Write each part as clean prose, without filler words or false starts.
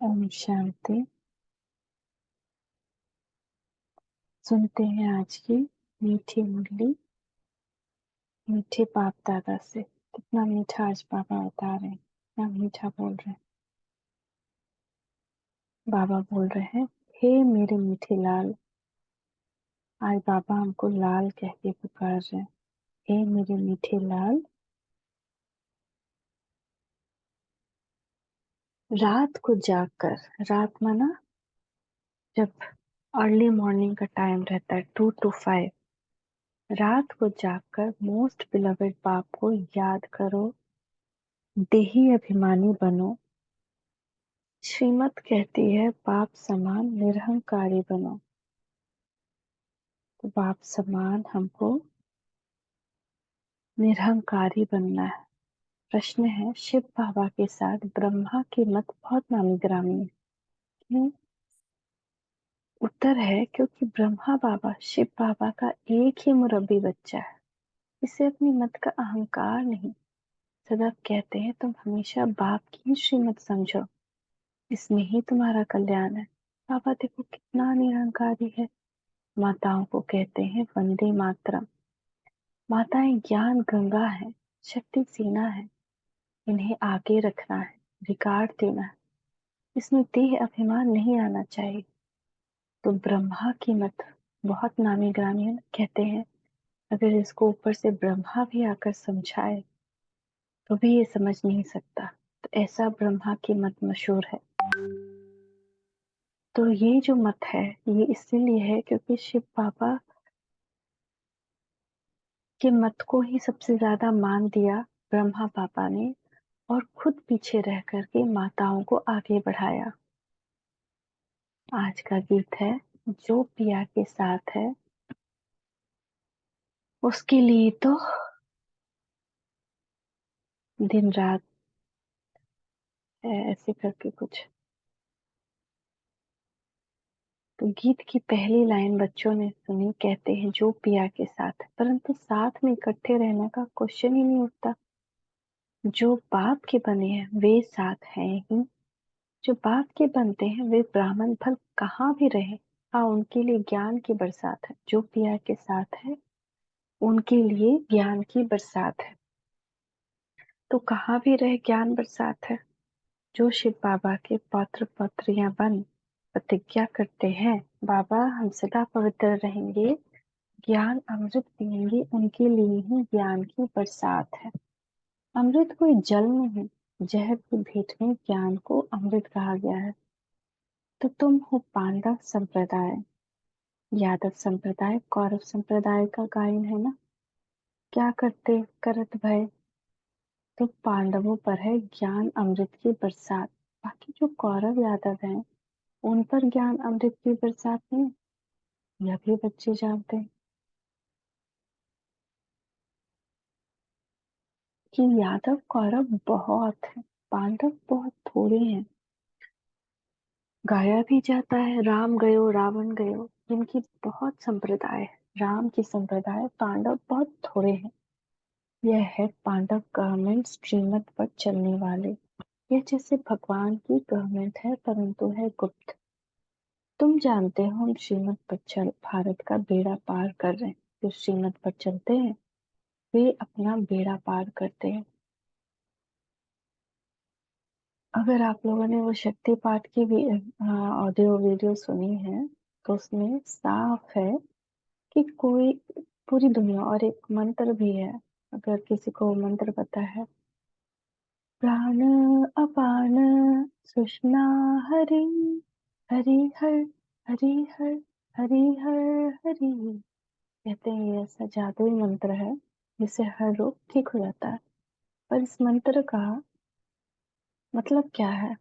ओम शांति। सुनते हैं आज की मीठी मुरली मीठे बाप दादा से। कितना मीठा आज बाबा बता रहे हैं, कितना मीठा बोल रहे हैं। बाबा बोल रहे हैं, हे मेरे मीठे लाल। आज बाबा हमको लाल कह के पुकार रहे हैं। हे मेरे मीठे लाल, रात को जागकर, रात माना जब अर्ली मॉर्निंग का टाइम रहता है 2 to 5, रात को जागकर मोस्ट बिलवेड बाप को याद करो, देही अभिमानी बनो। श्रीमत कहती है बाप समान निरहंकारी बनो। तो बाप समान हमको निरहंकारी बनना है। प्रश्न है, शिव बाबा के साथ ब्रह्मा की मत बहुत नामी गिरामी है। क्यों? उत्तर है क्योंकि ब्रह्मा बाबा शिव बाबा का एक ही मुरब्बी बच्चा है। इसे अपनी मत का अहंकार नहीं। सदैव कहते हैं तुम हमेशा बाप की श्रीमत समझो, इसमें ही तुम्हारा कल्याण है। बाबा देखो कितना निरहंकारी है। माताओं को कहते हैं वंदे मातरम। माताएं ज्ञान गंगा है, शक्ति सीना है। इन्हें आगे रखना है, रिकार्ड देना है। इसमें देह अभिमान नहीं आना चाहिए। तो ब्रह्मा की मत बहुत नामी ग्रामी है। कहते हैं अगर इसको ऊपर से ब्रह्मा भी आकर समझाए तो भी ये समझ नहीं सकता। तो ऐसा ब्रह्मा की मत मशहूर है। तो ये जो मत है ये इसीलिए है क्योंकि शिव बाबा के मत को ही सबसे ज्यादा मान दिया ब्रह्मा पापा ने, और खुद पीछे रह करके माताओं को आगे बढ़ाया। आज का गीत है, जो पिया के साथ है उसके लिए तो दिन रात है, ऐसे करके कुछ। तो गीत की पहली लाइन बच्चों ने सुनी। कहते हैं जो पिया के साथ है, परंतु साथ में इकट्ठे रहने का क्वेश्चन ही नहीं उठता। जो बाप के बने हैं वे साथ हैं ही। जो बाप के बनते हैं वे ब्राह्मण भल कहाँ भी रहे, हाँ उनके लिए ज्ञान की बरसात है। जो पिया के साथ है उनके लिए ज्ञान की बरसात है। तो कहाँ भी रहे ज्ञान बरसात है। जो शिव बाबा के पौत्र पौत्रियां बन प्रतिज्ञा करते हैं बाबा हम सदा पवित्र रहेंगे, ज्ञान अमृत पिएंगे, उनके लिए ही ज्ञान की बरसात है। अमृत कोई जल नहीं, जहर की भेंट में ज्ञान को अमृत कहा गया है। तो तुम हो पांडव संप्रदाय, यादव संप्रदाय, कौरव संप्रदाय का गायन है ना। क्या करते करत भय, तो पांडवों पर है ज्ञान अमृत की बरसात। बाकी जो कौरव यादव हैं उन पर ज्ञान अमृत की बरसात नहीं। यह भी बच्चे जानते हैं कि यादव कौरव बहुत है, पांडव बहुत थोड़े हैं। गाया भी जाता है राम गयो रावण गयो, इनकी बहुत संप्रदाय है। राम की संप्रदाय, पांडव बहुत थोड़े हैं। यह है पांडव गवर्नमेंट श्रीमत पर चलने वाले। यह जैसे भगवान की गवर्नमेंट है परंतु है गुप्त। तुम जानते हो हम श्रीमत पर चल भारत का बेड़ा पार कर रहे हैं। जो श्रीमत पर चलते हैं वे अपना बेड़ा पार करते हैं। अगर आप लोगों ने वो शक्ति पाठ की भी ऑडियो वीडियो सुनी है तो उसमें साफ है कि कोई पूरी दुनिया, और एक मंत्र भी है अगर किसी को वो मंत्र पता है। प्राण अपान सुषमा हरि, हरि हर, हरि हर, हरि हर हरि। कहते हैं ये ऐसा जादुई मंत्र है जिससे हर रोग ठीक हो जाता है। पर इस मंत्र का मतलब क्या है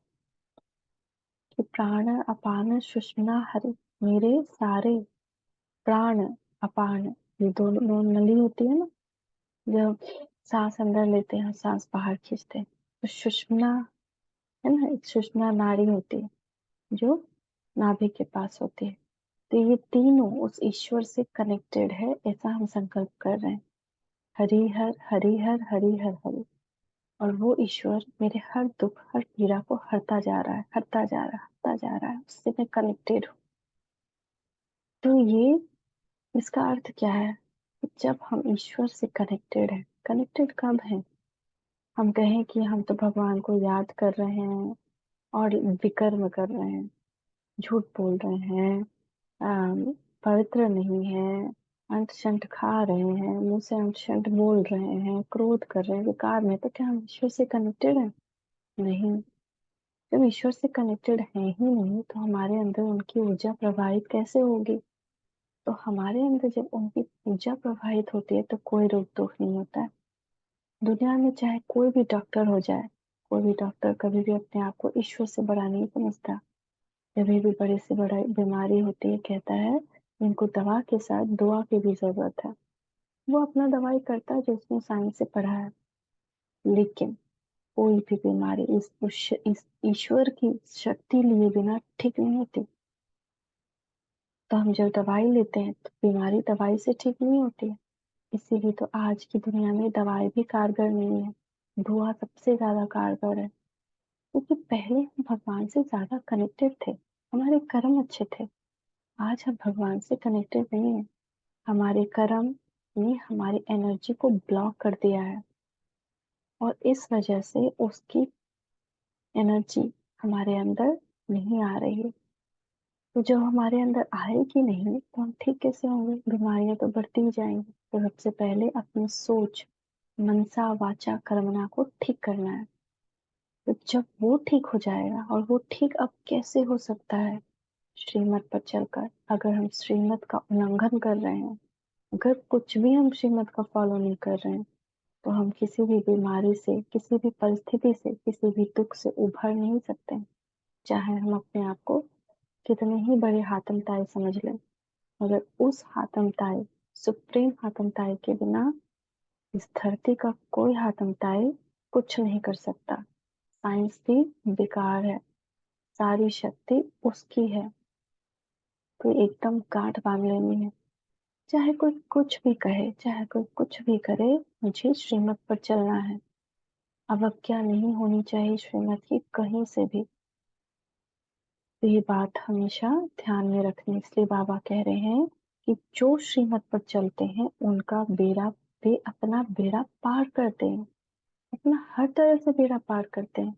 कि प्राण अपान सुषमा हरि, मेरे सारे प्राण अपान, ये दोनों नली होती है ना, जब सांस अंदर लेते हैं सांस बाहर खींचते हैं, तो सुषमना है ना, एक सुषमना नाड़ी होती है जो नाभि के पास होती है। तो ये तीनों उस ईश्वर से कनेक्टेड है, ऐसा हम संकल्प कर रहे हैं। हरि हर, हरि हर, हरि हर हरि। और वो ईश्वर मेरे हर दुख, हर पीड़ा को हरता जा रहा है, हरता जा रहा है, हरता जा रहा है, उससे मैं कनेक्टेड हूँ। तो ये इसका अर्थ क्या है कि जब हम ईश्वर से कनेक्टेड हैं, कनेक्टेड कब हैं? हम कहें कि हम तो भगवान को याद कर रहे हैं और विकर्म कर रहे हैं, झूठ बोल रहे हैं, अम, पवित्र नहीं है, अंट शंट खा रहे हैं, मुंह से अंट शंट बोल रहे हैं, क्रोध कर रहे हैं, विकार में, तो क्या हम ईश्वर से कनेक्टेड हैं? नहीं। जब ईश्वर से कनेक्टेड है ही नहीं तो हमारे अंदर उनकी ऊर्जा प्रवाहित कैसे होगी? तो हमारे अंदर जब उनकी ऊर्जा प्रवाहित होती है तो कोई रोग टोक नहीं होता है। दुनिया में चाहे कोई भी डॉक्टर हो जाए, कोई भी डॉक्टर कभी भी अपने आप को ईश्वर से बड़ा नहीं समझता। जब भी बड़े से बड़ा बीमारी होती है कहता है इनको दवा के साथ दुआ की भी जरूरत है। वो अपना दवाई करता है जो उसने साइंस से पढ़ा है। लेकिन कोई भी बीमारी इस ईश्वर की शक्ति लिए बिना ठीक नहीं होती। तो हम जब दवाई लेते हैं तो बीमारी दवाई से ठीक नहीं होती है। इसीलिए तो आज की दुनिया में दवाई भी कारगर नहीं है, दुआ सबसे ज्यादा कारगर है। क्योंकि पहले हम भगवान से ज्यादा कनेक्टेड थे, हमारे कर्म अच्छे थे। आज हम भगवान से कनेक्टेड नहीं है। हमारे कर्म ने हमारी एनर्जी को ब्लॉक कर दिया है और इस वजह से उसकी एनर्जी हमारे अंदर नहीं आ रही है। तो जब हमारे अंदर आएगी नहीं तो हम ठीक कैसे होंगे? बीमारियां तो बढ़ती ही जाएंगी। तो सबसे पहले अपनी सोच, मनसा वाचा कर्मणा को ठीक करना है। तो जब वो ठीक हो जाएगा, और वो ठीक अब कैसे हो सकता है? श्रीमत पर चलकर। अगर हम श्रीमत का उल्लंघन कर रहे हैं, अगर कुछ भी हम श्रीमत का फॉलो नहीं कर रहे हैं, तो हम किसी भी बीमारी से, किसी भी परिस्थिति से, किसी भी दुख से उभर नहीं सकते। चाहे हम अपने आप को कितने ही बड़े हातम ताई समझ लें, मगर उस हातम ताई, सुप्रीम हातम ताई के बिना इस धरती का कोई हातम ताई कुछ नहीं कर सकता। साइंस भी बेकार है, सारी शक्ति उसकी है। तो एकदम गांठ बांध लेनी है। चाहे कोई कुछ भी कहे, चाहे कोई कुछ भी करे, मुझे श्रीमत पर चलना है। अवज्ञा नहीं होनी चाहिए श्रीमत की कहीं से भी। तो ये बात हमेशा ध्यान में रखनी, इसलिए बाबा कह रहे हैं कि जो श्रीमत पर चलते हैं उनका बेड़ा, वे अपना बेड़ा पार करते हैं, अपना हर तरह से बेड़ा पार करते हैं।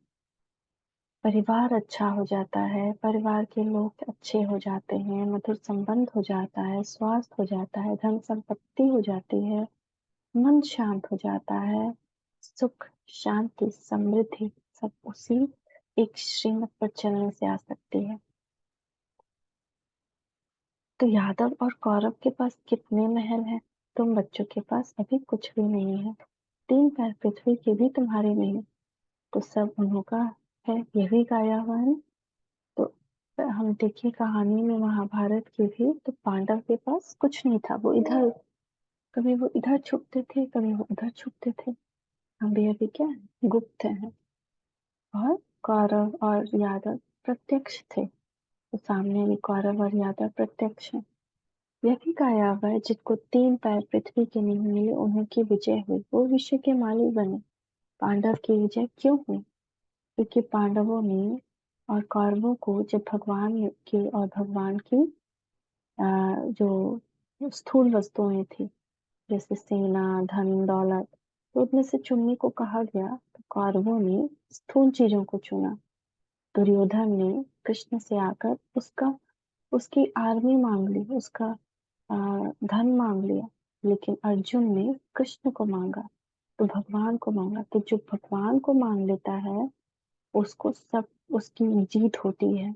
परिवार अच्छा हो जाता है, परिवार के लोग अच्छे हो जाते हैं, मधुर संबंध हो जाता है, स्वास्थ्य हो जाता है, धन संपत्ति हो जाती है, मन शांत हो जाता है, सुख शांति समृद्धि सब उसी एक श्रीमत पर चलने से आ सकती है। तो यादव और कौरव के पास कितने महल हैं? तुम बच्चों के पास अभी कुछ भी नहीं है। 3 पैर पृथ्वी के भी तुम्हारे नहीं, तो सब उन्हों का है, ये भी गाया हुआ है ना। तो हम देखिए कहानी में महाभारत की भी, तो पांडव के पास कुछ नहीं था। वो इधर, कभी वो इधर छुपते थे, कभी वो उधर छुपते थे। हम भी अभी क्या है, गुप्त हैं। और कौरव और यादव प्रत्यक्ष थे, तो सामने भी कौरव और यादव प्रत्यक्ष हैं। यह भी गाया हुआ है जिनको 3 पैर पृथ्वी के नहीं मिले उन्हीं की विजय हुई, वो विश्व के मालिक बने। पांडव की विजय क्यों हुई? क्योंकि पांडवों ने और कौरवों को जब भगवान की और भगवान की जो स्थूल वस्तुएं थी, जैसे सेना, धन, दौलत, तो उसमें से चुनने को कहा गया, तो कौरवों ने स्थूल चीजों को चुना। दुर्योधन ने कृष्ण से आकर उसकी आर्मी मांग ली, उसका धन मांग लिया। लेकिन अर्जुन ने कृष्ण को मांगा, तो भगवान को मांगा। तो जो भगवान को मांग लेता है उसको सब, उसकी जीत होती है।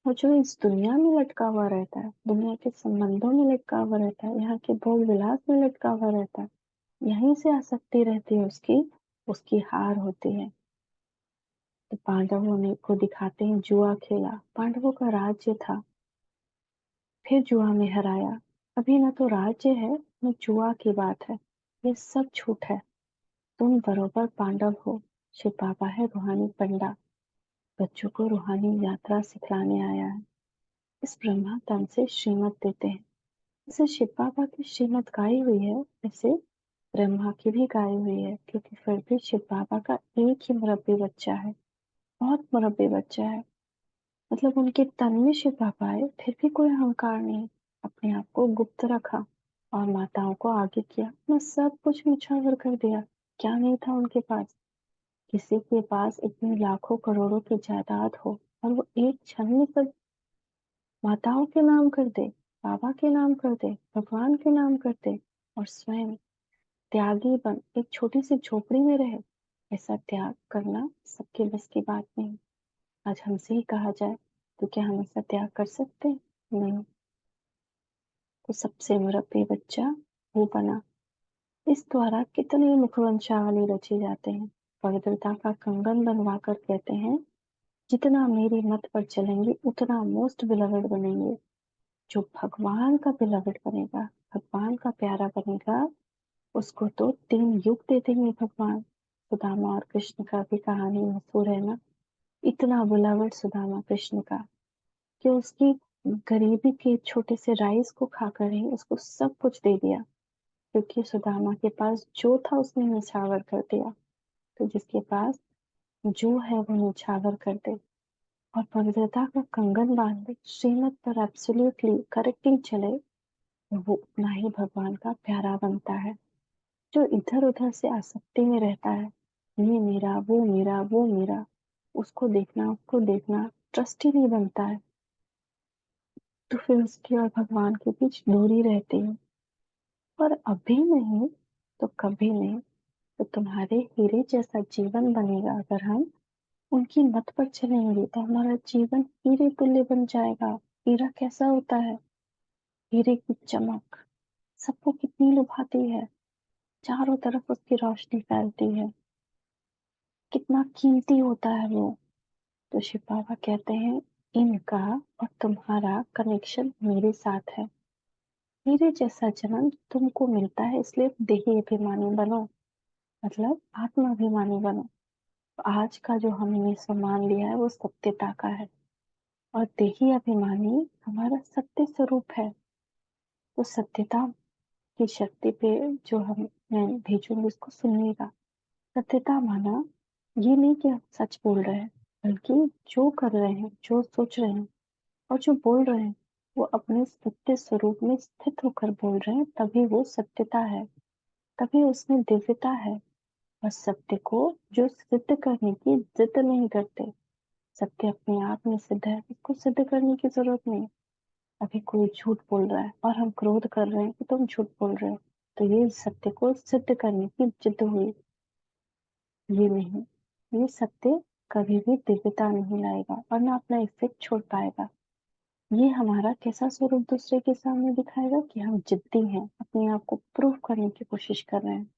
और जो इस दुनिया में लटका हुआ रहता है, दुनिया के संबंधों में लटका हुआ रहता है, यहाँ के भोग विलास में लटका हुआ रहता है, यहीं से आसक्ति रहती है उसकी, उसकी हार होती है। तो पांडवों ने को दिखाते हैं जुआ खेला, पांडवों का राज्य था, फिर जुआ में हराया। अभी न तो राज्य है, न जुआ की बात है, ये सब झूठ है। तुम बरोबर पांडव हो। शिव बाबा है रूहानी पंडा, बच्चों को रूहानी यात्रा सिखलाने आया है। इस ब्रह्मा तन से श्रीमत देते हैं। जैसे शिव बाबा की श्रीमत गाई हुई है, वैसे ब्रह्मा की भी गाय हुई है, क्योंकि फिर भी शिव बाबा का एक ही मुरब्बी बच्चा है, बहुत मुरब्बी बच्चा है। मतलब उनके तन में शिव बाबा आए, फिर भी कोई अहंकार नहीं, अपने आप को गुप्त रखा और माताओं को आगे किया, अपना सब कुछ निछावर कर दिया। क्या नहीं था उनके पास। किसी के पास इतनी लाखों करोड़ों की जायदाद हो और वो एक क्षण में सब माताओं के नाम कर दे, बाबा के नाम कर दे, भगवान के नाम कर दे, और स्वयं त्यागी बन एक छोटी सी झोपड़ी में रहे। ऐसा त्याग करना सबके बस की बात नहीं। आज हमसे ही कहा जाए तो क्या हम ऐसा त्याग कर सकते हैं? नहीं। तो सबसे मुरब्बी बच्चा वो बना। इस द्वारा कितने मुखवंशावली रचे जाते हैं। पवित्रता का कंगन बनवा कर कहते हैं, जितना मेरी मत पर चलेंगे उतना मोस्ट बिलवेड बनेंगे। जो भगवान का बिलवेड बनेगा, भगवान का प्यारा बनेगा, उसको तो 3 युग दे देंगे भगवान। सुदामा और कृष्ण का भी कहानी मशहूर है ना। इतना बिलवेड सुदामा कृष्ण का कि उसकी गरीबी के छोटे से राइस को खाकर ही उसको सब कुछ दे दिया, क्योंकि सुदामा के पास जो था उसने निछावर कर दिया। तो जिसके पास जो है वो निछावर कर दे और पवित्रता का कंगन बांध दे, श्रीमत पर एब्सोल्युटली करेक्टिंग चले, तो वो उतना ही भगवान का प्यारा बनता है। जो इधर उधर से आसक्ति में रहता है, ये मेरा वो मेरा वो मेरा, उसको देखना ट्रस्ट ही नहीं बनता है, तो फिर उसके और भगवान के बीच दूरी रहती है। और अभी नहीं तो कभी नहीं, तो तुम्हारे हीरे जैसा जीवन बनेगा। अगर हम उनकी मत पर चलेंगे तो हमारा जीवन हीरे तुल्य बन जाएगा। हीरा कैसा होता है? हीरे की चमक सबको कितनी लुभाती है, चारों तरफ उसकी रोशनी फैलती है, कितना कीमती होता है वो। तो शिव बाबा कहते हैं, इनका और तुम्हारा कनेक्शन मेरे साथ है। हीरे जैसा जन्म तुमको मिलता है, इसलिए देही अभिमानी बनो, मतलब आत्माभिमानी बनो। तो आज का जो हमने सम्मान लिया है वो सत्यता का है, और देही अभिमानी हमारा सत्य स्वरूप है। तो सत्यता की शक्ति पे जो हम मैं भेजूंगी उसको सुनिएगा। सत्यता माना ये नहीं कि आप सच बोल रहे हैं, बल्कि जो कर रहे हैं, जो सोच रहे हैं और जो बोल रहे हैं, वो अपने सत्य स्वरूप में स्थित होकर बोल रहे हैं, तभी वो सत्यता है, तभी उसमें दिव्यता है। और सत्य को जो सिद्ध करने की जिद नहीं करते, सत्य अपने आप में सिद्ध है, उसको सिद्ध करने की जरूरत नहीं। अभी कोई झूठ बोल रहा है और हम क्रोध कर रहे हैं कि तुम झूठ बोल रहे हो, तो ये सत्य को सिद्ध करने की जिद हुई। ये नहीं, ये सत्य कभी भी दिव्यता नहीं लाएगा और ना अपना इफेक्ट छोड़ पाएगा। ये हमारा कैसा स्वरूप दूसरे के सामने दिखाएगा कि हम जिद्दी हैं, अपने आप को प्रूव करने की कोशिश कर रहे हैं।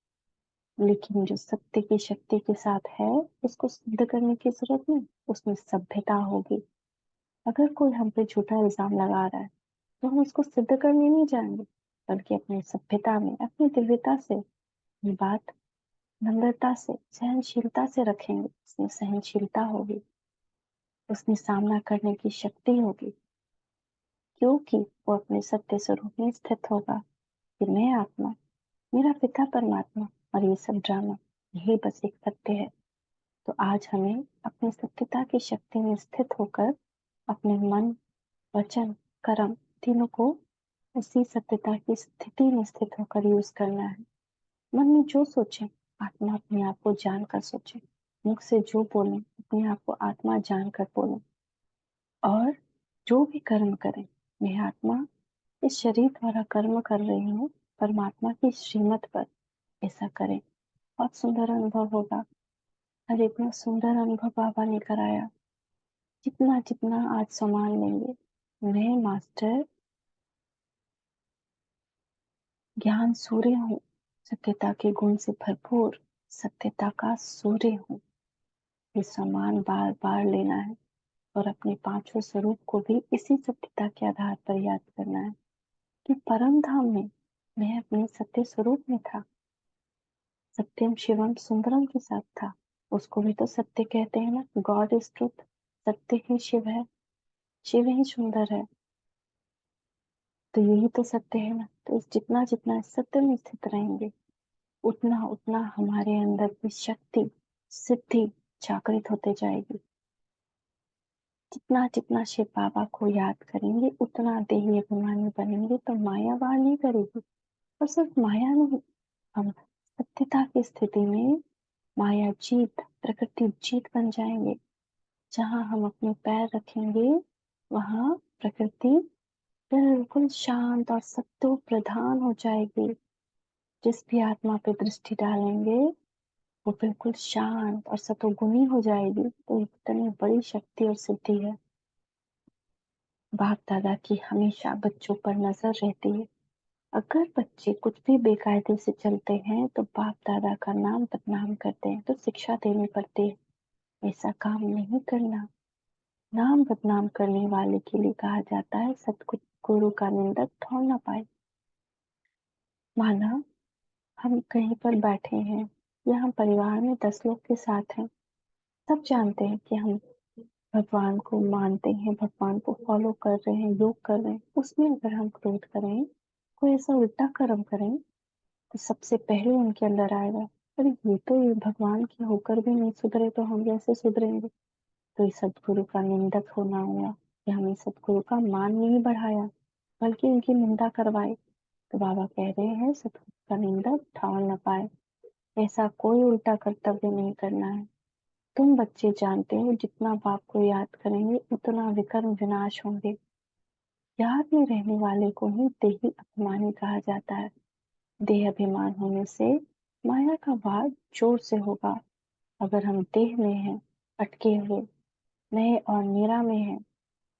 लेकिन जो सत्य की शक्ति के साथ है, उसको सिद्ध करने की जरूरत नहीं, उसमें सभ्यता होगी। अगर कोई हम पे झूठा इल्जाम लगा रहा है तो हम उसको सिद्ध करने नहीं जाएंगे, बल्कि अपनी सभ्यता में, अपनी दिव्यता से ये बात नम्रता से, सहनशीलता से रखेंगे। उसमें सहनशीलता होगी, उसमें सामना करने की शक्ति होगी, क्योंकि वो अपने सत्य स्वरूप में स्थित होगा कि मैं आत्मा, मेरा पिता परमात्मा, और ये सब ड्रामा यही बस एक सत्य है। तो आज हमें अपनी सत्यता की शक्ति में स्थित होकर अपने मन, वचन, कर्म तीनों को उसी सत्यता की स्थिति में स्थित होकर यूज करना है। मन में जो सोचे, आत्मा अपने आप को जानकर सोचे। मुख से जो बोले, अपने आप को आत्मा जानकर बोले। और जो भी कर्म करें, मैं आत्मा इस शरीर द्वारा कर्म कर रही हूँ, परमात्मा की श्रीमत पर ऐसा करें। बहुत सुंदर अनुभव होगा। और इतना सुंदर अनुभव बाबा ने कराया। जितना जितना आज सामान लेंगे, मैं मास्टर ज्ञान सूर्य हूँ, सत्यता के गुण से भरपूर सत्यता का सूर्य हूँ। ये सम्मान बार बार लेना है और अपने पांचों स्वरूप को भी इसी सत्यता के आधार पर याद करना है कि परम धाम में मैं अपने सत्य स्वरूप में था। सत्यम शिवम सुंदरम के साथ था। उसको भी तो सत्य कहते हैं ना, गॉड इज ट्रुथ। सत्य ही शिव है, शिव ही सुंदर है। तो यही तो सत्य है ना। तो जितना जितना इस सत्य में स्थित रहेंगे, उतना उतना हमारे अंदर की शक्ति, सिद्धि जागृत होते जाएगी। जितना जितना शिव बाबा को याद करेंगे, उतना देही अभिमानी बनेंगे, तो माया वार नहीं करेगी। और सिर्फ माया नहीं, हम सत्यता की स्थिति में माया जीत, प्रकृति जीत बन जाएंगे। जहाँ हम अपने पैर रखेंगे, वहाँ प्रकृति बिल्कुल शांत और सत्व प्रधान हो जाएगी। जिस भी आत्मा पे दृष्टि डालेंगे, वो बिल्कुल शांत और सतोगुनी हो जाएगी। तो इतनी बड़ी शक्ति और सिद्धि है। बाप दादा की हमेशा बच्चों पर नजर रहती है। अगर बच्चे कुछ भी बेकायदे से चलते हैं, तो बाप दादा का नाम बदनाम करते हैं, तो शिक्षा देनी पड़ती है, ऐसा काम नहीं करना। नाम बदनाम करने वाले के लिए कहा जाता है, सतगुरु का निंदक ठौर न पाए। माना हम कहीं पर बैठे हैं, या हम परिवार में 10 लोग के साथ हैं, सब जानते हैं कि हम भगवान को मानते हैं, भगवान को फॉलो कर रहे हैं, योग कर रहे हैं। उसमें अगर हम क्रोध करें, कोई ऐसा उल्टा कर्म करें, तो सबसे पहले उनके अंदर आएगा, अरे ये भगवान के होकर भी नहीं सुधरे, तो हम कैसे सुधरेंगे। तो ये सदगुरु का निंदक होना हुआ, कि हमें सदगुरु का मान नहीं बढ़ाया, बल्कि उनकी निंदा करवाई। तो बाबा कह रहे हैं, सदगुरु का निंदक ठावर न पाए। ऐसा कोई उल्टा कर्तव्य नहीं करना है। तुम बच्चे जानते हो, जितना बाप को याद करेंगे, उतना विकर्म विनाश होंगे। याद में रहने वाले को ही देही अभिमानी कहा जाता है। देह अभिमान होने से माया का वार जोर से होगा। अगर हम देह में हैं, अटके हुए, मैं और मेरा में है,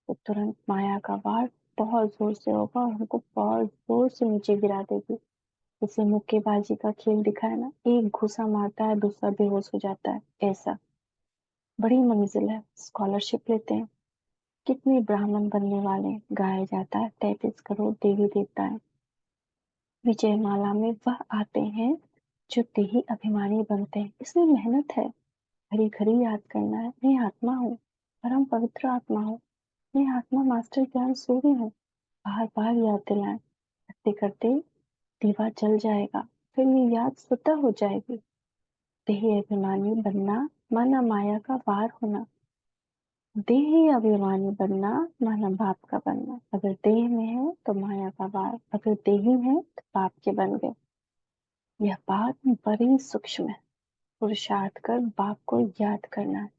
तो तुरंत माया का वार बहुत जोर से होगा और हमको बहुत जोर से नीचे गिरा देगी। जैसे मुक्केबाजी का खेल दिखाया ना, एक घुसा मारता है, दूसरा बेहोश हो जाता है। ऐसा बड़ी मंजिल है, स्कॉलरशिप लेते हैं। कितने ब्राह्मण बनने वाले हैं, गाया जाता है 33 करोड़ देवी देवता है। विजय माला में वह आते हैं जो देही अभिमानी बनते हैं। इसमें मेहनत है, घड़ी घड़ी याद करना है, मैं आत्मा हूँ, परम पवित्र आत्मा हूँ, मैं आत्मा मास्टर ज्ञान सूर्य हूँ। बार बार याद दिलाएं, करते करते दीवा जल जाएगा, फिर ये याद स्वतः हो जाएगी। देह अभिमानी बनना माना माया का वार होना। देह अभिमानी बनना माना बाप का बनना। अगर देह में है तो माया का वार, अगर देही है तो बाप के बन गए। यह बात बड़ी सूक्ष्म है। पुरुषार्थ कर बाप को याद करना है।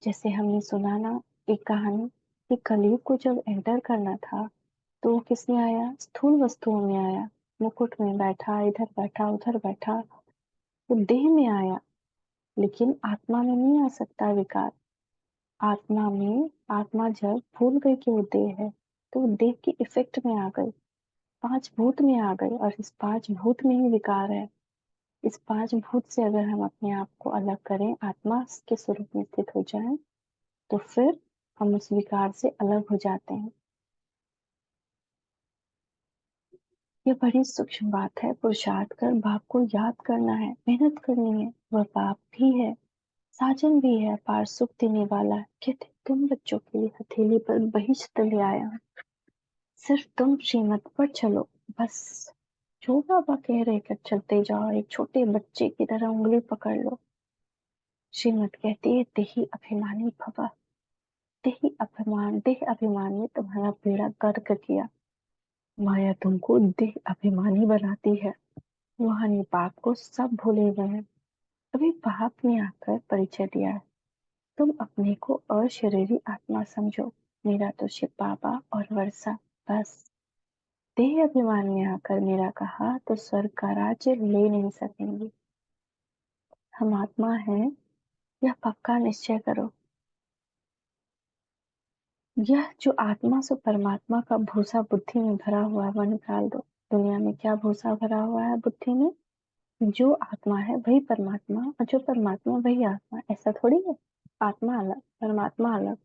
जैसे हमने सुना ना एक कहानी, कि कलयुग को जब एंटर करना था, तो वो किसमें आया, स्थूल वस्तुओं में आया। मुकुट में बैठा, इधर बैठा, उधर बैठा, वो देह में आया। लेकिन आत्मा में नहीं आ सकता विकार। आत्मा में, आत्मा जब भूल गई कि वो देह है, तो वो देह की इफेक्ट में आ गई, 5 भूत में आ गई, और इस 5 भूत में ही विकार है। इस 5 भूत से अगर हम अपने आप को अलग करें, आत्मा के स्वरूप में स्थित हो जाए, तो फिर हम उस विकार से अलग हो जाते हैं। ये बड़ी सूक्ष्म बात है। पुरुषार्थ कर बाप को याद करना है, मेहनत करनी है। वह बाप भी है, साजन भी है, पार सुख देने वाला है। कहते तुम बच्चों के लिए हथेली पर बहिष्ठ ले आया हूं, सिर्फ तुम श्रीमत पर चलो, बस। जो बाबा कह रहे कर चलते जाओ, एक छोटे बच्चे की तरह उंगली पकड़ लो। श्रीमत कहती है, देही अभिमानी भव। देही अभिमान, देह अभिमान ने तुम्हारा बेड़ा गर्क किया। माया तुमको देह अभिमानी बनाती है। रूहानी बाप को सब भूले हुए हैं। अभी बाप ने आकर परिचय दिया है, तुम अपने को अशरीरी आत्मा समझो। मेरा तो शिव बाबा और वर्षा, बस। देह अभिमान में आकर मेरा कहा तो स्वर्ग का राज्य ले नहीं सकेंगे। हम आत्मा हैं, यह पक्का निश्चय करो। यह जो आत्मा से परमात्मा का भूसा बुद्धि में भरा हुआ है, वह निकाल दो। दुनिया में क्या भूसा भरा हुआ है बुद्धि में? जो आत्मा है वही परमात्मा, और जो परमात्मा वही आत्मा। ऐसा थोड़ी है, आत्मा अलग परमात्मा अलग।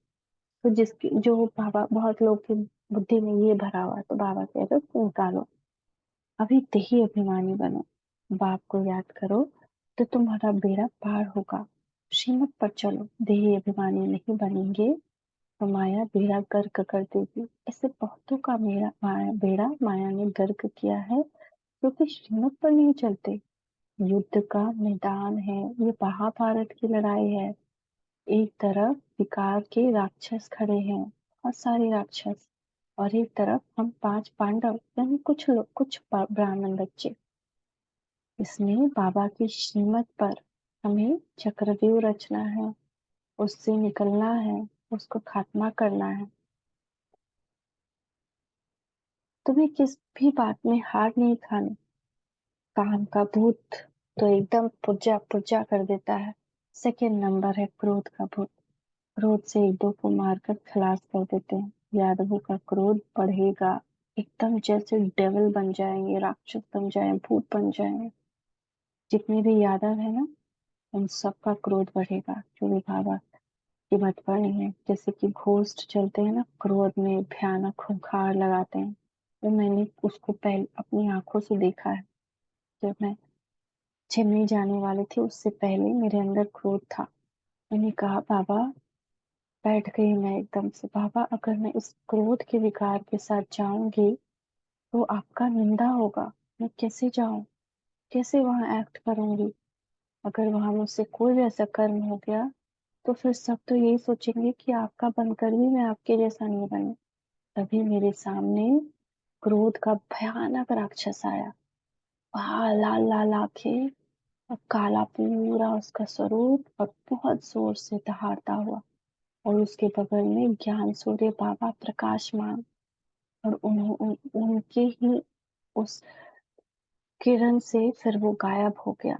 तो जिसकी जो बाबा, बहुत लोग की बुद्धि में ये भरा हुआ है, तो बाबा कह रहे हो निकालो। अभी देही अभिमानी बनो, बाप को याद करो, तो तुम्हारा बेड़ा पार होगा। श्रीमत पर चलो, देही अभिमानी नहीं बनेंगे तो माया बेड़ा गर्क कर देगी। ऐसे बहुतों का मेरा बेड़ा माया ने गर्क किया है, क्योंकि श्रीमत पर नहीं चलते। युद्ध का मैदान है, ये महाभारत की लड़ाई है। एक तरफ विकार के राक्षस खड़े हैं, बहुत सारे राक्षस, और एक तरफ हम 5 पांडव, यानी कुछ ब्राह्मण बच्चे। इसमें बाबा की श्रीमत पर हमें चक्रव्यूह रचना है, उससे निकलना है, उसको खात्मा करना है। तुम्हें किस भी बात में हार नहीं खानी। काम का भूत तो एकदम पुर्जा पुर्जा कर देता है। सेकंड नंबर है क्रोध का भूत। क्रोध से एक दो को मारकर खलास कर देते हैं। यादवों का क्रोध बढ़ेगा, एकदम जैसे डेविल बन जाएंगे, राक्षस बन जाएंगे, भूत बन जाएंगे। जितने भी यादव है ना, उन सबका क्रोध बढ़ेगा, जो भी बाबा की मत पर नहीं है। जैसे कि घोस्ट चलते हैं ना, क्रोध में भयानक खूंखार लगाते हैं, वो मैंने उसको पहले अपनी आंखों से देखा है। जब मैं चेन्नई जाने वाली थी, उससे पहले मेरे अंदर क्रोध था। मैंने कहा बाबा, बैठ गई मैं एकदम से, बाबा अगर मैं इस क्रोध के विकार के साथ जाऊंगी तो आपका निंदा होगा। मैं कैसे जाऊं, कैसे वहां एक्ट करूंगी। अगर वहां मुझसे कोई भी ऐसा कर्म हो गया तो फिर सब तो यही सोचेंगे कि आपका बनकर भी मैं आपके जैसा नहीं बनी। तभी मेरे सामने क्रोध का भयानक राक्षस आया। लाल लाल आंखें और काला पूरा उसका स्वरूप, और बहुत जोर से दहाड़ता हुआ। और उसके बगल में ज्ञान सूर्य बाबा प्रकाशमान, और उनके ही उस किरण से फिर वो गायब हो गया।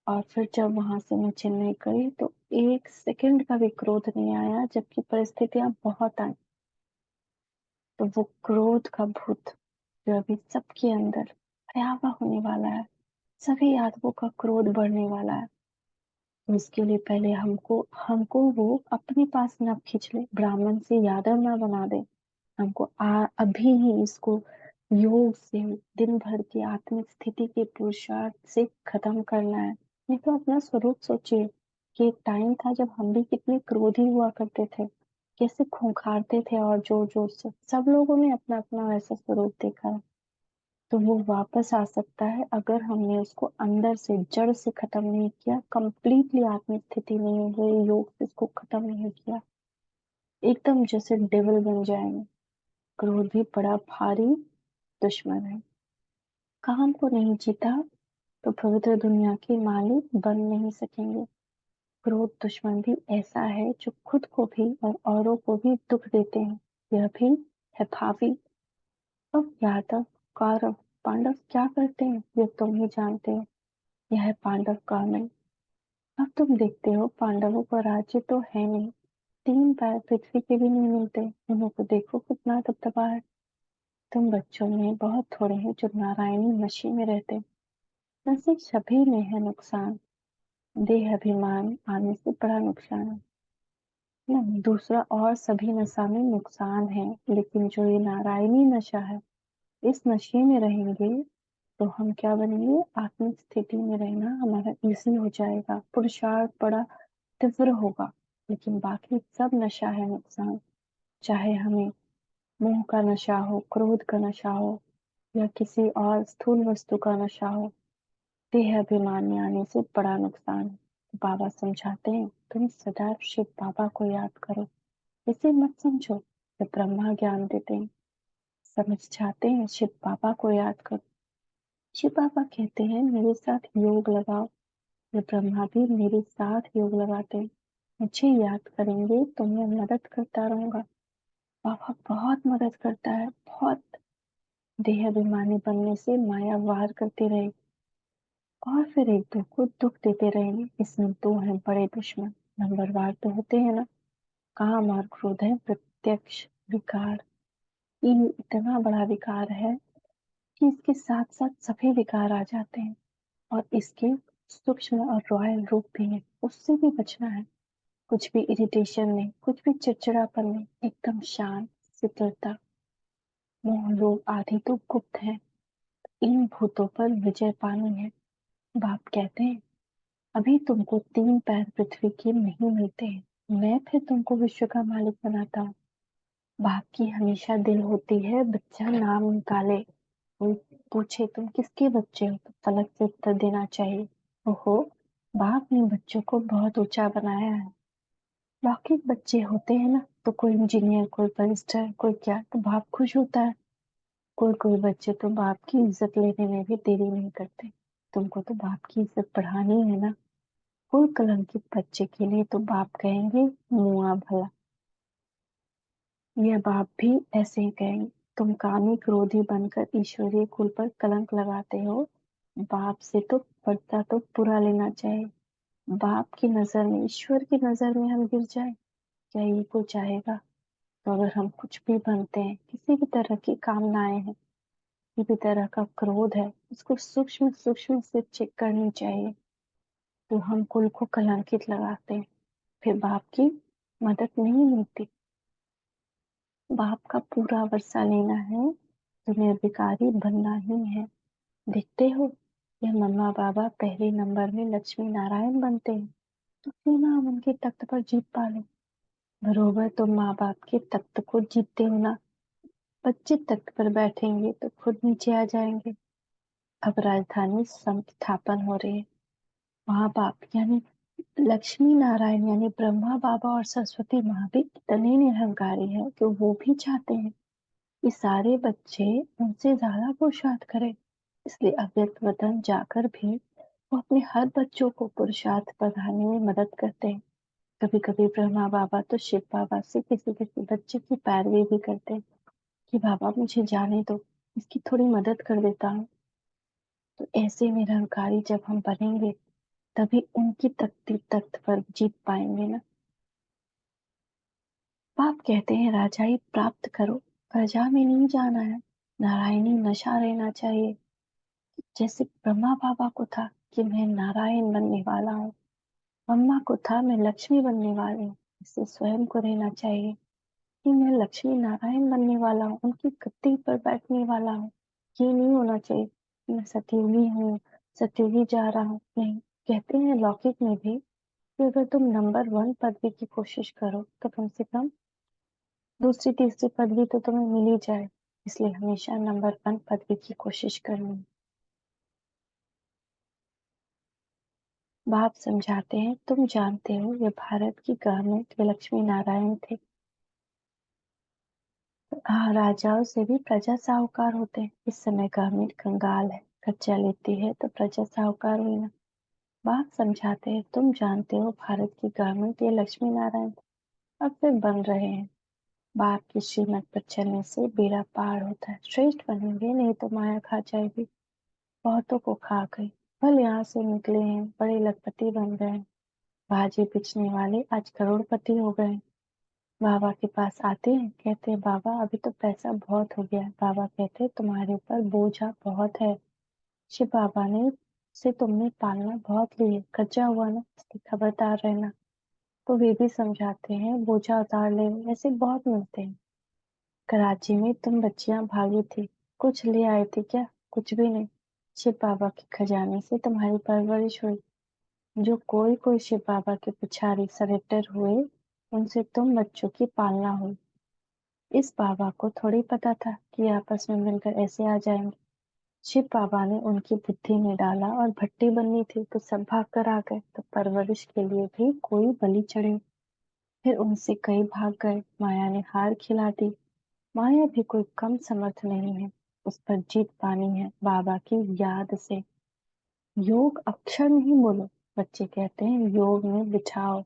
और फिर जब वहां से मैं चेन्नई गई तो 1 सेकंड का भी क्रोध नहीं आया, जबकि परिस्थितियां बहुत आई। तो वो क्रोध का भूत जो अभी सबके अंदर भयावह होने वाला है, सभी यादवों का क्रोध बढ़ने वाला है। तो इसके लिए पहले हमको हमको वो अपने पास न खींच ले, ब्राह्मण से यादव ना बना दे। हमको अभी ही इसको योग से, दिन भर की आत्मिक स्थिति के पुरुषार्थ से खत्म करना है। नहीं तो अपना स्वरूप सोचिए कि एक टाइम था जब हम भी कितने क्रोधी हुआ करते थे, कैसे खूंखारते थे, और जोर जोर से सब लोगों ने अपना अपना वैसा स्वरूप देखा है। तो वो वापस आ सकता है अगर हमने उसको अंदर से जड़ से खत्म नहीं किया, कंप्लीटली आत्मिक स्थिति नहीं हुई, योग से इसको खत्म नहीं किया। एकदम जैसे डेविल बन जाएंगे। क्रोध भी बड़ा भारी दुश्मन है। काम को नहीं जीता तो पवित्र दुनिया के मालिक बन नहीं सकेंगे। क्रोध दुश्मन भी ऐसा है जो खुद को भी और औरों को भी दुख देते हैं। यह भी है भावी। अब यादव, कौरव, पांडव क्या करते हैं ये तुम ही जानते हो। यह है पांडव कानून। अब तुम देखते हो पांडवों का राज्य तो है नहीं, 3 पैर पृथ्वी के भी नहीं मिलते। उन्हों को देखो कितना दबदबा है। तुम बच्चों में बहुत थोड़े हैं जो नारायणी नशे में रहते। वैसे सभी में है नुकसान, देह अभिमान आने से बड़ा नुकसान है ना। दूसरा, और सभी नशा में नुकसान है, लेकिन जो ये नारायणी नशा है, इस नशे में रहेंगे तो हम क्या बनेंगे, आत्मिक स्थिति में रहना हमारा इजी हो जाएगा, पुरुषार्थ बड़ा तीव्र होगा। लेकिन बाकी सब नशा है नुकसान। चाहे हमें मोह का नशा हो, क्रोध का नशा हो, या किसी और स्थूल वस्तु का नशा हो, देह अभिमान में आने से बड़ा नुकसान है। बाबा समझाते हैं तुम सदैव शिव बाबा को याद करो। इसे मत समझो वे ब्रह्मा ज्ञान देते हैं। समझ चाहते हैं, शिव बाबा को याद करो। शिव बाबा कहते हैं मेरे साथ योग लगाओ। ये ब्रह्मा भी मेरे साथ योग लगाते हैं। मुझे याद करेंगे तो मैं मदद करता रहूंगा। बाबा बहुत मदद करता है, बहुत। देह अभिमानी बनने से माया वार करते रहे और फिर एक दो को दुख देते रहेंगे। इसमें दो हैं बड़े दुश्मन। नंबर वार तो होते हैं ना, काम और क्रोध है प्रत्यक्ष विकार। ये इतना बड़ा विकार है कि इसके साथ साथ सभी विकार आ जाते हैं, और इसके सूक्ष्म और रॉयल रूप भी है, उससे भी बचना है। कुछ भी इरिटेशन नहीं, कुछ भी चिड़चिड़ापन नहीं, एकदम शांत, शीतलता। मोह लोभ आदि तो गुप्त है, इन भूतों पर विजय पानी है। बाप कहते हैं अभी तुमको 3 पैर पृथ्वी के नहीं मिलते हैं, मैं फिर तुमको विश्व का मालिक बनाता हूँ। बाप की हमेशा दिल होती है बच्चा नाम निकाले, कोई पूछे तुम किसके बच्चे हो तो फलक से उत्तर देना चाहिए, ओहो, बाप ने बच्चों को बहुत ऊंचा बनाया है। लौकिक बच्चे होते हैं ना, तो कोई इंजीनियर, कोई बैरिस्टर, कोई क्या, तो बाप खुश होता है। कोई कोई बच्चे तो बाप की इज्जत लेने में भी देरी नहीं करते। तुमको तो बाप की इज्जत बढ़ानी है ना। कुल कलंकित बच्चे के लिए तो बाप कहेंगे मुआ भला। यह बाप भी ऐसे ही कहेंगे, तुम कामी क्रोधी बनकर ईश्वरीय कुल पर कलंक लगाते हो। बाप से तो बदला तो बुरा लेना चाहिए। बाप की नजर में, ईश्वर की नजर में हम गिर जाए, क्या ये को चाहेगा? तो अगर हम कुछ भी बनते हैं, किसी भी तरह की कामनाएं हैं, किसी भी तरह का क्रोध है, उसको सूक्ष्म सूक्ष्म से चेक करनी चाहिए। तो हम कुल को कलंकित लगाते हैं, फिर बाप की मदद नहीं मिलती। बाप का पूरा वर्षा लेना है तो निर्विकारी बनना ही है। देखते हो, यह मम्मा बाबा पहले नंबर में लक्ष्मी नारायण बनते हैं, तो क्यों ना हम उनके तख्त पर जीत पा लें। बरोबर तुम माँ बाप के तख्त को जीतते हो ना। बच्चे तख्त पर बैठेंगे तो खुद नीचे आ जाएंगे। अब राजधानी संस्थापन हो रही है। माँ बाप यानी लक्ष्मी नारायण यानी ब्रह्मा बाबा और सरस्वती माँ भी इतने निरहंकारी है कि वो भी चाहते हैं कि सारे बच्चे उनसे ज्यादा पुरुषार्थ करें। इसलिए अव्यक्त वतन जाकर भी वो अपने हर बच्चों को पुरुषार्थ बढ़ाने में मदद करते हैं। कभी कभी ब्रह्मा बाबा तो शिव बाबा से किसी किसी बच्चे की पैरवी भी करते हैं कि बाबा मुझे जाने दो, इसकी थोड़ी मदद कर देता हूँ। तो ऐसे निरहंकारी जब हम बनेंगे, तभी उनकी तख्ती तख्त पर जीत पाएंगे ना। बाप कहते हैं राजाई प्राप्त करो, प्रजा में नहीं जाना है। नारायणी नशा रहना चाहिए। जैसे ब्रह्मा बाबा को था कि मैं नारायण बनने वाला हूँ, मम्मा को था मैं लक्ष्मी बनने वाली हूँ, इससे स्वयं को रहना चाहिए कि मैं लक्ष्मी नारायण बनने वाला हूँ, उनकी गद्दी पर बैठने वाला हूँ। ये नहीं होना चाहिए कि मैं सतयुगी हूँ, सतयुगी जा रहा हूँ, नहीं। कहते हैं लौकिक में भी कि अगर तुम नंबर वन पदवी की कोशिश करो तो कम से कम दूसरी तीसरी पदवी तो तुम्हें मिल ही जाए। इसलिए हमेशा नंबर वन पदवी की कोशिश करनी। बाप समझाते हैं तुम जानते हो ये भारत की गवर्नमेंट ये लक्ष्मी नारायण थे। हाँ, राजाओं से भी प्रजा साहूकार होते हैं। इस समय गवर्नमेंट कंगाल है, कर्जा लेती है तो प्रजा साहूकार हुई ना। बाप समझाते हैं तुम जानते हो भारत की गवर्नमेंट ये लक्ष्मी नारायण थे, अब वे बन रहे हैं। बाप की श्रीमत पर चलने से बेड़ा पार होता है। श्रेष्ठ बनेंगे, नहीं तो माया खा जाएगी। बहुतों को खा गई। फल यहाँ से निकले हैं, बड़े लखपति बन गए हैं। भाजी बेचने वाले आज करोड़पति हो गए। बाबा के पास आते हैं, कहते हैं बाबा अभी तो पैसा बहुत हो गया है। बाबा कहते हैं तुम्हारे ऊपर बोझा बहुत है। शिव बाबा ने से तुमने पालना बहुत ली है, कर्जा हुआ ना, इसलिए खबरदार रहना। तो वे भी समझाते हैं बोझा उतार ले, ऐसे बहुत मिलते हैं। कराची में तुम बच्चियां भागी थी, कुछ ले आए थे क्या? कुछ भी नहीं। शिव बाबा के खजाने से तुम्हारी परवरिश हुई। जो कोई कोई शिव बाबा के पुछारी सरेंडर हुए, उनसे तुम बच्चों की पालना हुई। इस बाबा को थोड़ी पता था कि आपस में मिलकर ऐसे आ जाएंगे। शिव बाबा ने उनकी बुद्धि में डाला और भट्टी बननी थी तो सब भाग कर आ गए, तो परवरिश के लिए भी कोई बलि चढ़े। फिर उनसे कई भाग गए, माया ने हार खिला दी। माया भी कोई कम समर्थ नहीं है, उस पर जीत पानी है बाबा की याद से। योग अक्षर नहीं बोलो, बच्चे कहते हैं योग में बिठाओ,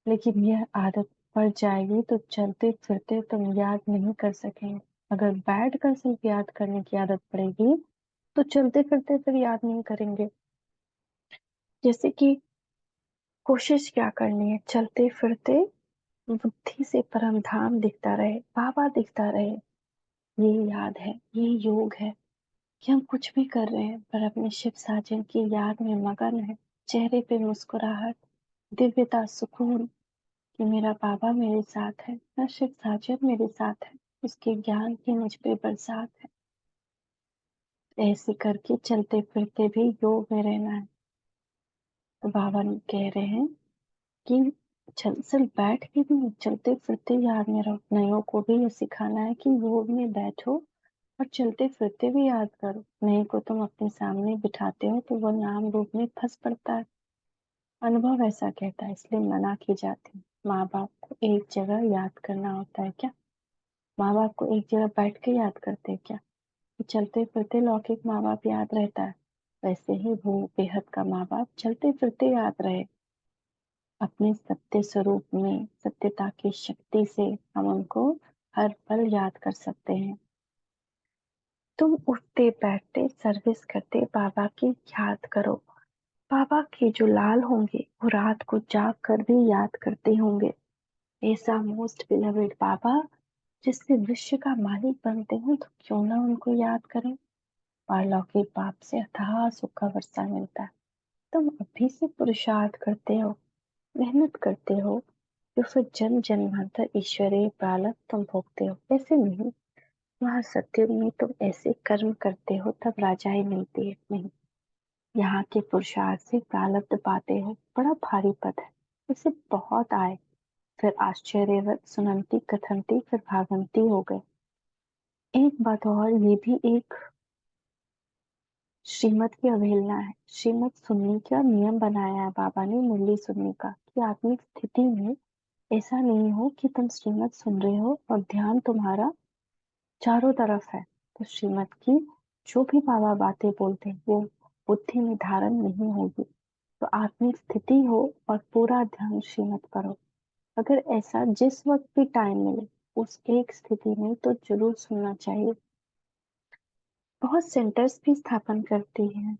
लेकिन यह आदत पड़ जाएगी तो चलते फिरते तुम याद नहीं कर सकेंगे। अगर बैठ कर सिर्फ याद करने की आदत पड़ेगी तो चलते फिरते फिर याद नहीं करेंगे। जैसे कि कोशिश क्या करनी है, चलते फिरते बुद्धि से परम धाम दिखता रहे, बाबा दिखता रहे। ये याद है, ये योग है कि हम कुछ भी कर रहे हैं पर अपने शिव साजन की याद में मगन है। चेहरे पे मुस्कुराहट, दिव्यता, सुकून कि मेरा बाबा मेरे साथ है, मेरा शिव साजन मेरे साथ है, उसके ज्ञान की मुझ पे बरसात है। ऐसे करके चलते फिरते भी योग में रहना है। तो बाबा कह रहे हैं कि चल सिर्फ बैठ के भी नहीं, चलते फिरते याद में रहो। नयों को भी ये सिखाना है कि योग में बैठो और चलते फिरते भी याद करो। नहीं को तुम अपने सामने बिठाते हो तो वो नाम रूप में फंस पड़ता है। अनुभव ऐसा कहता है, इसलिए मना की जाती है। माँ बाप को एक जगह याद करना होता है क्या? माँ बाप को एक जगह बैठ के याद करते हैं क्या? कि चलते फिरते लौकिक माँ बाप याद रहता है, वैसे ही वो बेहद का माँ बाप चलते फिरते याद रहे। अपने सत्य स्वरूप में सत्यता की शक्ति से हम उनको हर पल याद कर सकते हैं। तुम उठते बैठते सर्विस करते बाबा की याद करो। बाबा के जो लाल होंगे वो रात को जाग कर भी याद करते होंगे। ऐसा मोस्ट बिलवेड बाबा जिससे विश्व का मालिक बनते हो तो क्यों ना उनको याद करें। पारलौकिक बाप से अथाह सुख का वर्षा मिलता है। तुम अभी से पुरुषार्थ करते हो, मेहनत करते हो, तो फिर जन्म जन्मांतर ईश्वरीय प्रारब्ध तुम भोगते हो। ऐसे नहीं, वहाँ सत्युग में तुम ऐसे कर्म करते हो तब राजाई मिलती है। नहीं, यहाँ के पुरुषार्थ से प्रारब्ध पाते हो। बड़ा भारी पद है, इसे बहुत आए, फिर आश्चर्यवत सुनंती कथनती फिर भागंती हो गए। एक बात और, ये भी एक श्रीमत की अवहेलना है। श्रीमत सुनने का नियम बनाया है बाबा ने मुरली सुनने का, कि आत्मिक स्थिति में ऐसा नहीं हो कि तुम श्रीमत सुन रहे हो और ध्यान तुम्हारा चारों तरफ है, तो श्रीमत की जो भी बाबा बातें बोलते हैं वो बुद्धि में धारण नहीं होगी। तो आत्मिक स्थिति हो और पूरा ध्यान श्रीमत पर हो। अगर ऐसा जिस वक्त भी टाइम मिले उस एक स्थिति में तो जरूर सुनना चाहिए। बहुत सेंटर्स भी स्थापन करती है,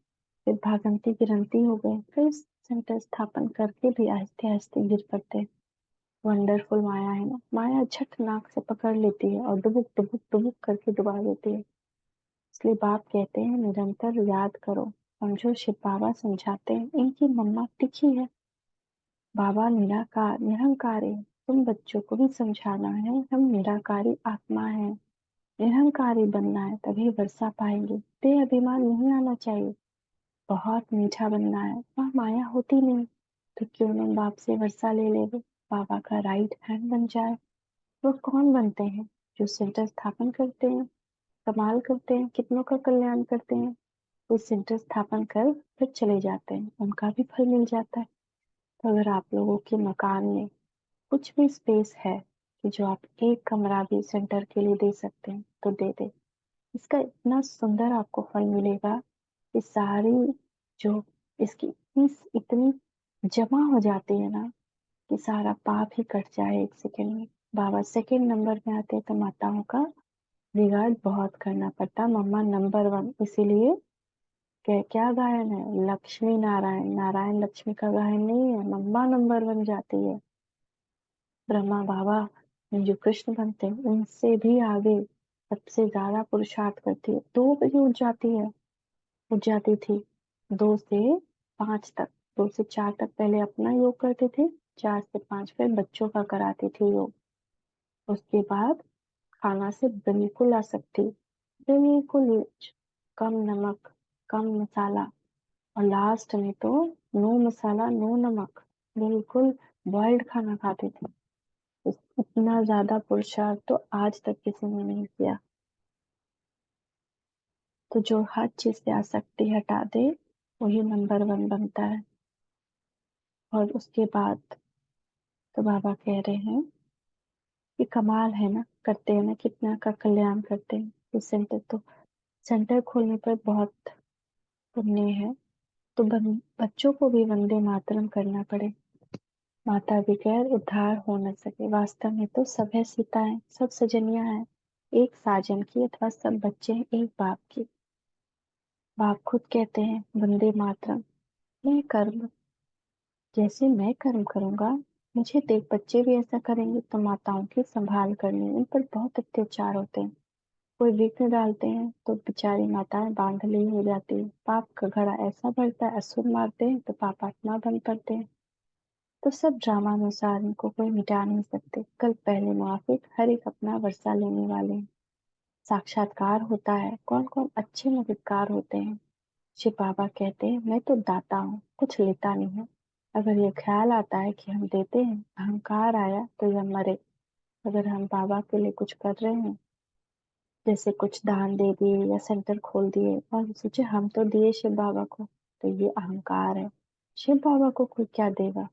फिर भागंती गिरंती हो गए, फिर सेंटर स्थापन करके भी आहिस्ते आहिस्ते गिर पड़ते हैं। वंडरफुल माया है ना, माया झट नाक से पकड़ लेती है और डुबुक डुबुक डुबुक करके डुबा देती है। इसलिए बाप कहते हैं निरंतर याद करो। समझो शिव बाबा समझाते हैं इनकी मम्मा टिकी है। बाबा निराकार निरंकार है। तुम बच्चों को भी समझाना है हम निराकारी आत्मा है, निरंकारी बनना है तभी वर्षा पाएंगे। अभिमान नहीं आना चाहिए। बहुत मीठा बनना है, वह माया होती नहीं, तो क्यों न बाप से वर्षा ले ले। बाबा का राइट हैंड बन जाए। वो कौन बनते हैं? जो सेंटर स्थापन करते हैं, कमाल करते हैं, कितनों का कल्याण करते हैं। वो सेंटर स्थापन कर फिर चले जाते हैं, उनका भी फल मिल जाता है। तो अगर आप लोगों के मकान में कुछ भी स्पेस है कि जो आप एक कमरा भी सेंटर के लिए दे सकते हैं तो दे दे। इसका इतना सुंदर आपको फल मिलेगा कि सारी जो इसकी इतनी जमा हो जाती है ना कि सारा पाप ही कट जाए एक सेकंड में। बाबा सेकंड नंबर में आते हैं तो माताओं का रिगार्ड बहुत करना पड़ता। मम्मा नंबर वन, इसीलिए क्या क्या गायन है, लक्ष्मी नारायण, नारायण लक्ष्मी का गायन नहीं है, मम्मा नंबर वन जाती है। ब्रह्मा बाबा जो कृष्ण बनते हैं उनसे भी आगे सबसे ज्यादा पुरुषार्थ करती है। 2 बजे उठ जाती थी। 2 से 5 तक, 2 से 4 तक पहले अपना योग करते थे, 4 से 5 फिर बच्चों का कराती थी योग। उसके बाद खाना से बिल्कुल आसक्ति, बिल्कुल कम नमक, कम मसाला, और लास्ट में तो नो मसाला नो नमक, बिल्कुल बॉइल्ड खाना खाते थे। इतना ज्यादा पुरुषार्थ तो आज तक किसी ने नहीं किया। तो जो हर चीज से आसक्ति हटा दे वही नंबर वन बनता है। और उसके बाद तो बाबा कह रहे हैं कि कमाल है ना, करते हैं ना, कितना का कल्याण करते हैं। इस सेंटर खोलने पर बहुत पुण्य है। तो बच्चों को भी वंदे मातरम करना पड़े, माता बगैर उद्धार हो न सके। वास्तव में तो सब है सीताएं, सब सजनियां हैं एक साजन की, अथवा सब बच्चे हैं एक बाप की। बाप खुद कहते हैं वंदे मातरम। मैं कर्म, जैसे मैं कर्म करूंगा मुझे देख बच्चे भी ऐसा करेंगे। तो माताओं की संभाल करनी, उन पर बहुत अत्याचार होते हैं। कोई विघ्न डालते हैं तो बेचारी माताएं बांधली हो जाती है। पाप का घड़ा ऐसा बढ़ता है, असुर मारते हैं तो पापात्मा बन पड़ते हैं। तो सब ड्रामा अनुसार इनको कोई मिटा नहीं सकते। कल पहले मुआफिक हर एक अपना वर्षा लेने वाले हैं। साक्षात्कार होता है, कौन कौन अच्छे मददगार होते हैं। शिव बाबा कहते हैं मैं तो दाता हूँ, कुछ लेता नहीं हूँ। अगर ये ख्याल आता है कि हम देते हैं, अहंकार आया तो यह मरे। अगर हम बाबा के लिए कुछ कर रहे हैं जैसे कुछ दान दे दिए या सेंटर खोल दिए और सोचे हम तो दिए शिव बाबा को, तो ये अहंकार है। शिव बाबा को कोई क्या देगा?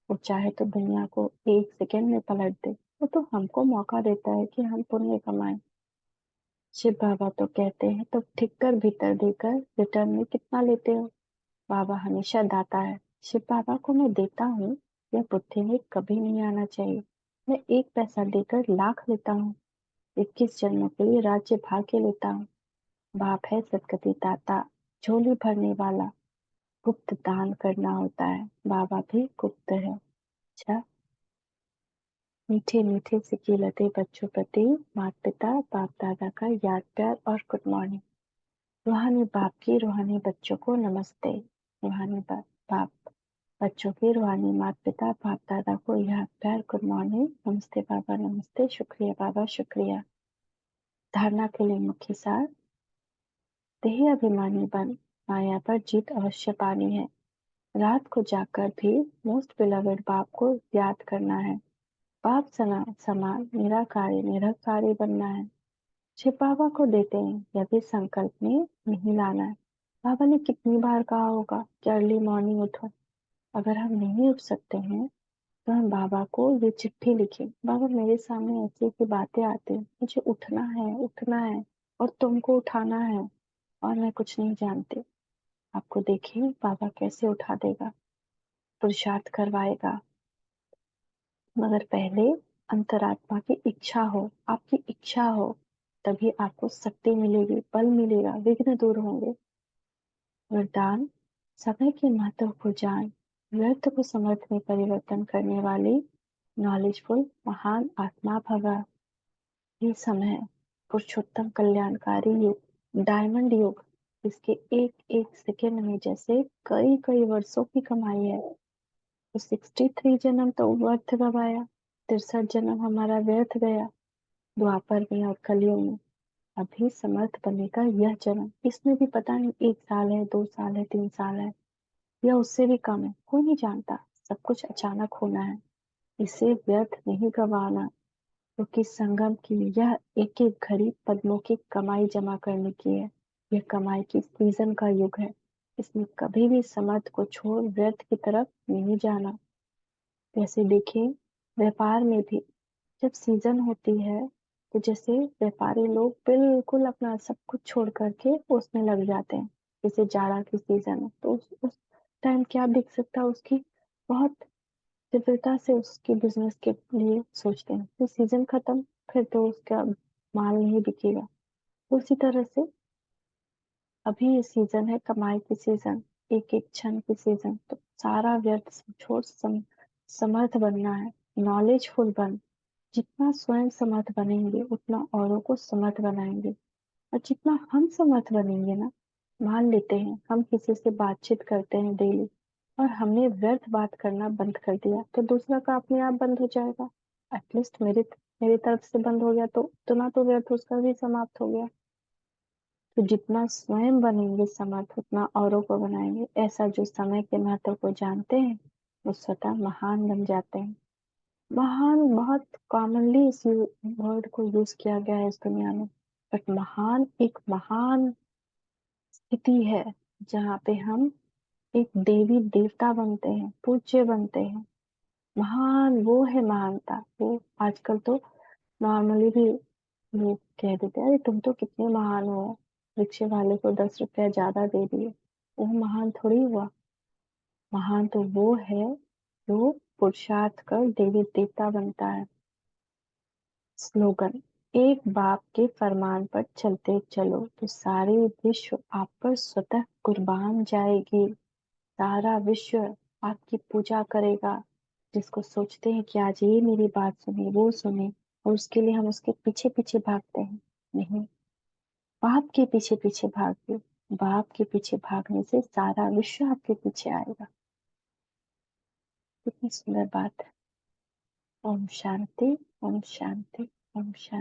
वो चाहे तो दुनिया को एक सेकंड में पलट दे। वो तो हमको मौका देता है कि हम पुण्य कमाएं। शिव बाबा तो कहते हैं तो ठीक कर भीतर देकर रिटर्न में कितना लेते हो। बाबा हमेशा दाता है। शिव बाबा को मैं देता हूँ, यह बुद्धि में कभी नहीं आना चाहिए। मैं एक पैसा देकर लाख लेता हूँ, 21 जन्मों के लिए राज्य भाग्य लेता हूँ। बाप है सदगति दाता, झोली भरने वाला। गुप्त दान करना होता है, बाबा भी गुप्त है। अच्छा, मीठे मीठे से कीलते बच्चों प्रति माता पिता बाप दादा का याद प्यार और गुड मॉर्निंग। रूहानी बाप की रूहानी बच्चों को नमस्ते। रूहानी बाप बच्चों के रूहानी माता पिता बाप दादा को याद प्यार गुड मॉर्निंग। नमस्ते बाबा, नमस्ते, शुक्रिया बाबा, शुक्रिया। धारणा के लिए मुख्य सार, देह अभिमानी बन माया पर जीत अवश्य पानी है। रात को जाकर भी मोस्ट बिलवेड बाप को याद करना है। बाप समान निराकारी निरहकारी बनना है। शिव बाबा को देते हैं, यह भी संकल्प में नहीं लाना है। बाबा ने कितनी बार कहा होगा कि अर्ली मॉर्निंग उठो। अगर हम नहीं उठ सकते हैं तो हम बाबा को ये चिट्ठी लिखें, बाबा मेरे सामने ऐसी ऐसी बातें आती हैं, मुझे उठना है और तुमको उठाना है और मैं कुछ नहीं जानती। आपको देखिए बाबा कैसे उठा देगा, पुरुषार्थ करवाएगा। मगर पहले अंतरात्मा की इच्छा हो, आपकी इच्छा हो, तभी आपको शक्ति मिलेगी, बल मिलेगा, विघ्न दूर होंगे। वरदान, समय के महत्व को जान, व्यर्थ को समर्थ में परिवर्तन करने वाली नॉलेजफुल महान आत्मा भवा। ये समय है पुरुषोत्तम कल्याणकारी युग, डायमंड युग। इसके एक एक सेकंड में जैसे कई कई वर्षों की कमाई है। तो 63 जन्म तो व्यर्थ गवाया, 63 जन्म हमारा व्यर्थ गया, द्वापर में और कलयुग में। अभी समर्थ बनने का यह जन्म, इसमें भी पता नहीं 1 साल है, 2 साल है, 3 साल है या उससे भी कम है, कोई नहीं जानता। सब कुछ अचानक होना है, इसे व्यर्थ नहीं गवाना। क्योंकि संगम की यह एक एक घड़ी पद्मों की कमाई जमा करने की है। यह कमाई की सीजन का युग है। इसमें कभी भी समर्थ को छोड़ व्यर्थ की तरफ नहीं जाना। जैसे देखिए, व्यापार में भी जब सीजन होती है तो जैसे व्यापारी लोग बिल्कुल अपना सब कुछ छोड़ करके उसमें लग जाते हैं। जैसे जाड़ा की सीजन है तो उस टाइम क्या बिक सकता है, उसकी बहुत तीव्रता से उसके बिजनेस के लिए सोचते हैं। फिर सीजन खत्म, फिर तो उसका माल नहीं बिकेगा। तो उसी तरह से अभी ये सीजन है कमाई की सीजन, एक एक क्षण की सीजन। तो सारा व्यर्थ छोड़ समर्थ बनना है। नॉलेजफुल बन, जितना स्वयं समर्थ बनेंगे उतना औरों को समर्थ बनाएंगे। और जितना हम समर्थ बनेंगे ना, मान लेते हैं हम किसी से बातचीत करते हैं डेली और हमने व्यर्थ बात करना बंद कर दिया, तो दूसरा का अपने आप बंद हो जाएगा। एटलीस्ट मेरी तरफ से बंद हो गया तो उतना तो व्यर्थ उसका भी समाप्त हो गया। तो जितना स्वयं बनेंगे समर्थ उतना औरों को बनाएंगे। ऐसा जो समय के महत्व को जानते हैं वो स्वतः महान बन जाते हैं। महान बहुत कॉमनली इस वर्ड को यूज किया गया है इस दुनिया में। बट महान एक महान स्थिति है जहाँ पे हम एक देवी देवता बनते हैं, पूज्य बनते हैं। महान वो है महानता। वो आजकल तो नॉर्मली भी लोग कह देते हैं, अरे तुम तो कितने महान हो, रिक्शे वाले को 10 रुपया ज्यादा दे दिए, वो महान थोड़ी हुआ। महान तो वो है जो पुरुषार्थ कर देवी देवता बनता है। स्लोगन, एक बाप के फरमान पर चलते चलो तो सारी विश्व आप पर स्वतः कुर्बान जाएगी। सारा विश्व आपकी पूजा करेगा। जिसको सोचते हैं कि आज ये मेरी बात सुने, वो सुने, और उसके लिए हम उसके पीछे पीछे भागते हैं। नहीं, बाप के पीछे पीछे भागिए। बाप के पीछे भागने से सारा विश्व आपके पीछे आएगा। कितनी सुंदर बात है। ओम शांति, ओम शांति, ओम शांति।